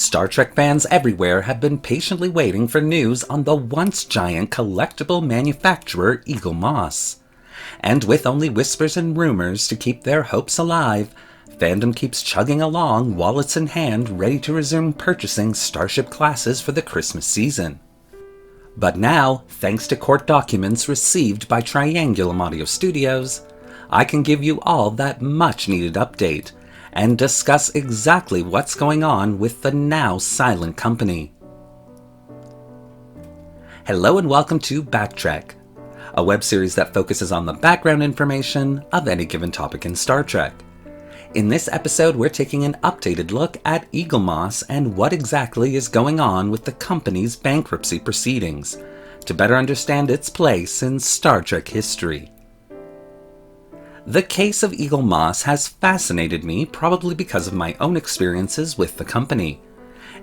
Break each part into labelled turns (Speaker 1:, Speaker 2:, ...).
Speaker 1: Star Trek fans everywhere have been patiently waiting for news on the once giant collectible manufacturer Eaglemoss. And with only whispers and rumors to keep their hopes alive, fandom keeps chugging along, wallets in hand, ready to resume purchasing Starship classes for the Christmas season. But now, thanks to court documents received by Triangulum Audio Studios, I can give you all that much-needed update and discuss exactly what's going on with the now silent company. Hello and welcome to Backtrek, a web series that focuses on the background information of any given topic in Star Trek. In this episode, we're taking an updated look at Eaglemoss and what exactly is going on with the company's bankruptcy proceedings, to better understand its place in Star Trek history. The case of Eaglemoss has fascinated me probably because of my own experiences with the company,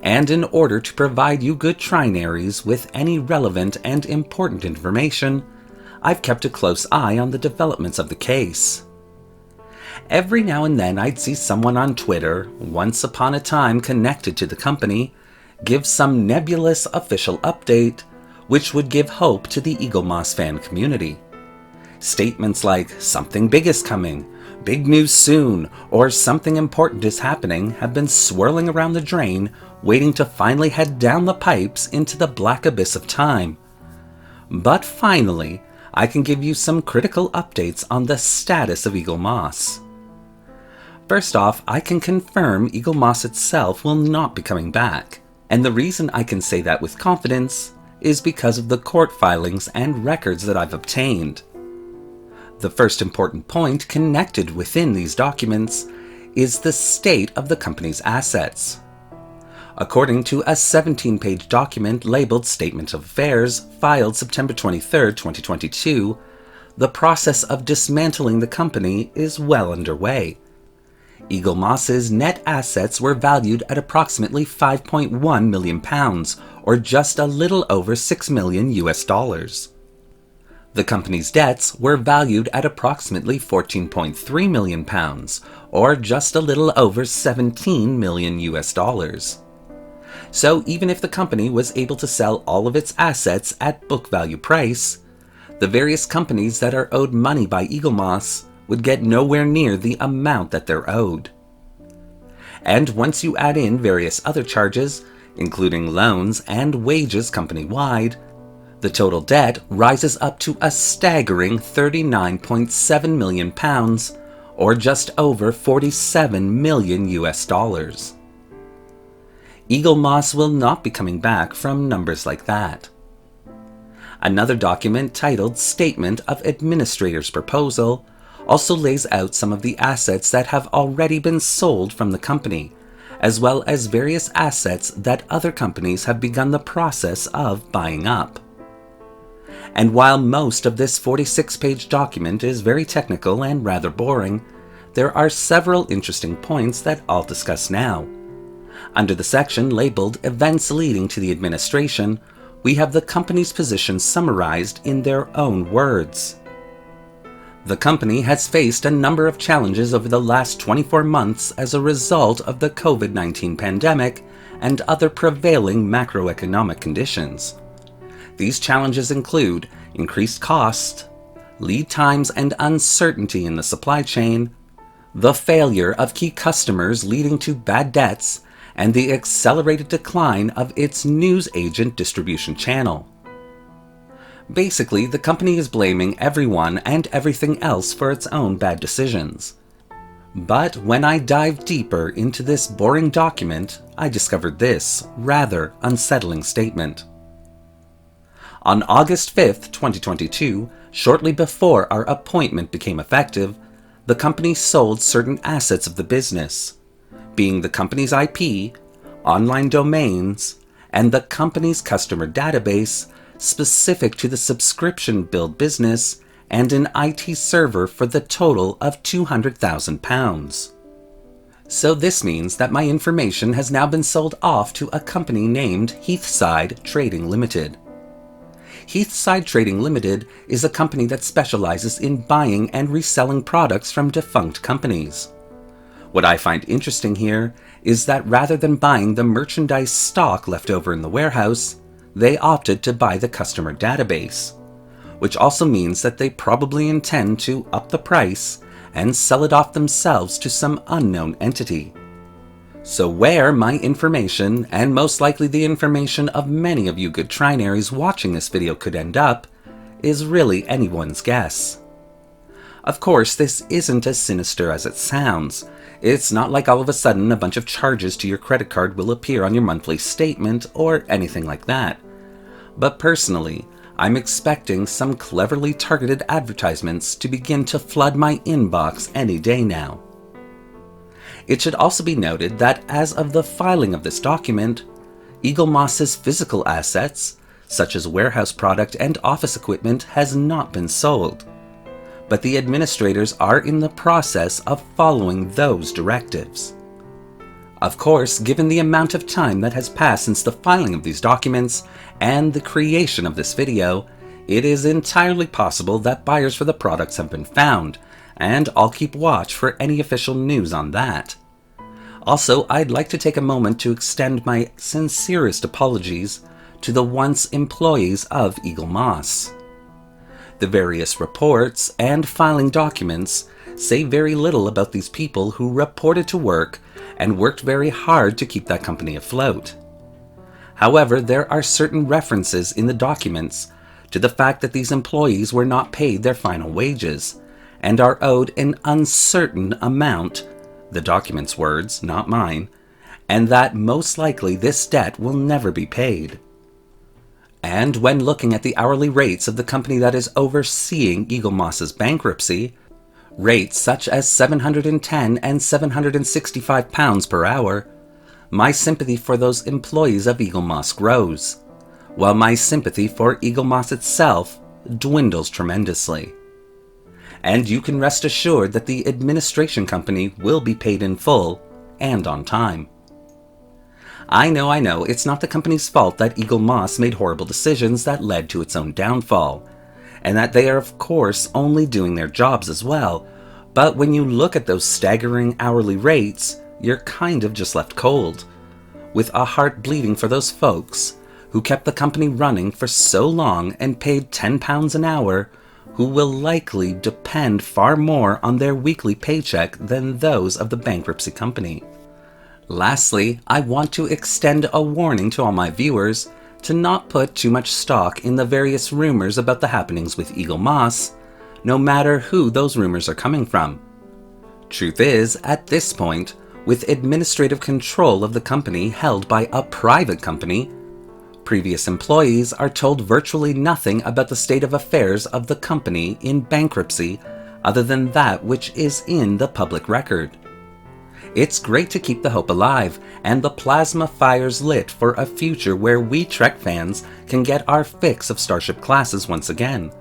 Speaker 1: and in order to provide you good trinaries with any relevant and important information, I've kept a close eye on the developments of the case. Every now and then I'd see someone on Twitter, once upon a time connected to the company, give some nebulous official update, which would give hope to the Eaglemoss fan community. Statements like, something big is coming, big news soon, or something important is happening have been swirling around the drain, waiting to finally head down the pipes into the black abyss of time. But finally, I can give you some critical updates on the status of Eaglemoss. First off, I can confirm Eaglemoss itself will not be coming back, and the reason I can say that with confidence is because of the court filings and records that I've obtained. The first important point connected within these documents is the state of the company's assets. According to a 17-page document labeled Statement of Affairs, filed September 23, 2022, the process of dismantling the company is well underway. Eaglemoss's net assets were valued at approximately £5.1 million, or just a little over $6 million US. The company's debts were valued at approximately £14.3 million, or just a little over $17 million US. So even if the company was able to sell all of its assets at book value price, the various companies that are owed money by Eaglemoss would get nowhere near the amount that they're owed. And once you add in various other charges, including loans and wages company-wide, the total debt rises up to a staggering £39.7 million, or just over $47 million US. Eaglemoss will not be coming back from numbers like that. Another document titled Statement of Administrator's Proposal also lays out some of the assets that have already been sold from the company, as well as various assets that other companies have begun the process of buying up. And while most of this 46-page document is very technical and rather boring, there are several interesting points that I'll discuss now. Under the section labeled Events Leading to the Administration, we have the company's position summarized in their own words. The company has faced a number of challenges over the last 24 months as a result of the COVID-19 pandemic and other prevailing macroeconomic conditions. These challenges include increased cost, lead times and uncertainty in the supply chain, the failure of key customers leading to bad debts, and the accelerated decline of its news agent distribution channel. Basically, the company is blaming everyone and everything else for its own bad decisions. But when I dive deeper into this boring document, I discovered this rather unsettling statement. On August 5th, 2022, shortly before our appointment became effective, the company sold certain assets of the business, being the company's IP, online domains, and the company's customer database specific to the subscription build business and an IT server for the total of £200,000. So this means that my information has now been sold off to a company named Heathside Trading Limited. Heathside Trading Limited is a company that specializes in buying and reselling products from defunct companies. What I find interesting here is that rather than buying the merchandise stock left over in the warehouse, they opted to buy the customer database, which also means that they probably intend to up the price and sell it off themselves to some unknown entity. So where my information, and most likely the information of many of you good trinaries watching this video, could end up, is really anyone's guess. Of course, this isn't as sinister as it sounds. It's not like all of a sudden a bunch of charges to your credit card will appear on your monthly statement or anything like that. But personally, I'm expecting some cleverly targeted advertisements to begin to flood my inbox any day now. It should also be noted that as of the filing of this document, Eaglemoss's physical assets, such as warehouse product and office equipment, has not been sold, but the administrators are in the process of following those directives. Of course, given the amount of time that has passed since the filing of these documents and the creation of this video, it is entirely possible that buyers for the products have been found, and I'll keep watch for any official news on that. Also, I'd like to take a moment to extend my sincerest apologies to the once employees of Eaglemoss. The various reports and filing documents say very little about these people who reported to work and worked very hard to keep that company afloat. However, there are certain references in the documents to the fact that these employees were not paid their final wages and are owed an uncertain amount, the document's words, not mine, and that most likely this debt will never be paid. And when looking at the hourly rates of the company that is overseeing Eaglemoss's bankruptcy, rates such as £710 and £765 per hour, my sympathy for those employees of Eaglemoss grows, while my sympathy for Eaglemoss itself dwindles tremendously. And you can rest assured that the administration company will be paid in full and on time. I know, it's not the company's fault that Eaglemoss made horrible decisions that led to its own downfall, and that they are of course only doing their jobs as well, but when you look at those staggering hourly rates, you're kind of just left cold, with a heart bleeding for those folks who kept the company running for so long and paid £10 an hour, who will likely depend far more on their weekly paycheck than those of the bankruptcy company. Lastly, I want to extend a warning to all my viewers to not put too much stock in the various rumors about the happenings with Eaglemoss, no matter who those rumors are coming from. Truth is, at this point, with administrative control of the company held by a private company, previous employees are told virtually nothing about the state of affairs of the company in bankruptcy other than that which is in the public record. It's great to keep the hope alive and the plasma fires lit for a future where we Trek fans can get our fix of Starship classes once again.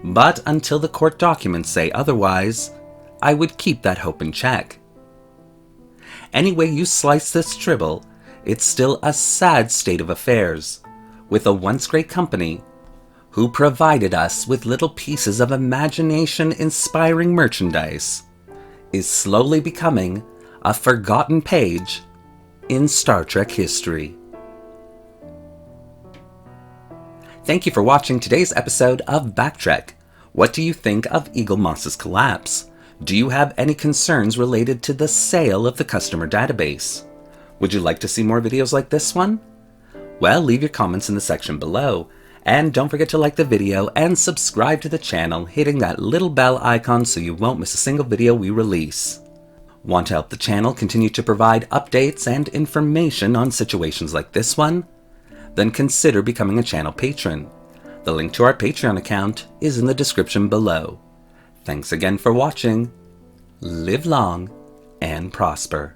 Speaker 1: But until the court documents say otherwise, I would keep that hope in check. Any way you slice this tribble, it's still a sad state of affairs, with a once great company who provided us with little pieces of imagination-inspiring merchandise is slowly becoming a forgotten page in Star Trek history. Thank you for watching today's episode of Backtrek. What do you think of Eaglemoss's collapse? Do you have any concerns related to the sale of the customer database? Would you like to see more videos like this one? Well, leave your comments in the section below. And don't forget to like the video and subscribe to the channel, hitting that little bell icon so you won't miss a single video we release. Want to help the channel continue to provide updates and information on situations like this one? Then consider becoming a channel patron. The link to our Patreon account is in the description below. Thanks again for watching. Live long and prosper.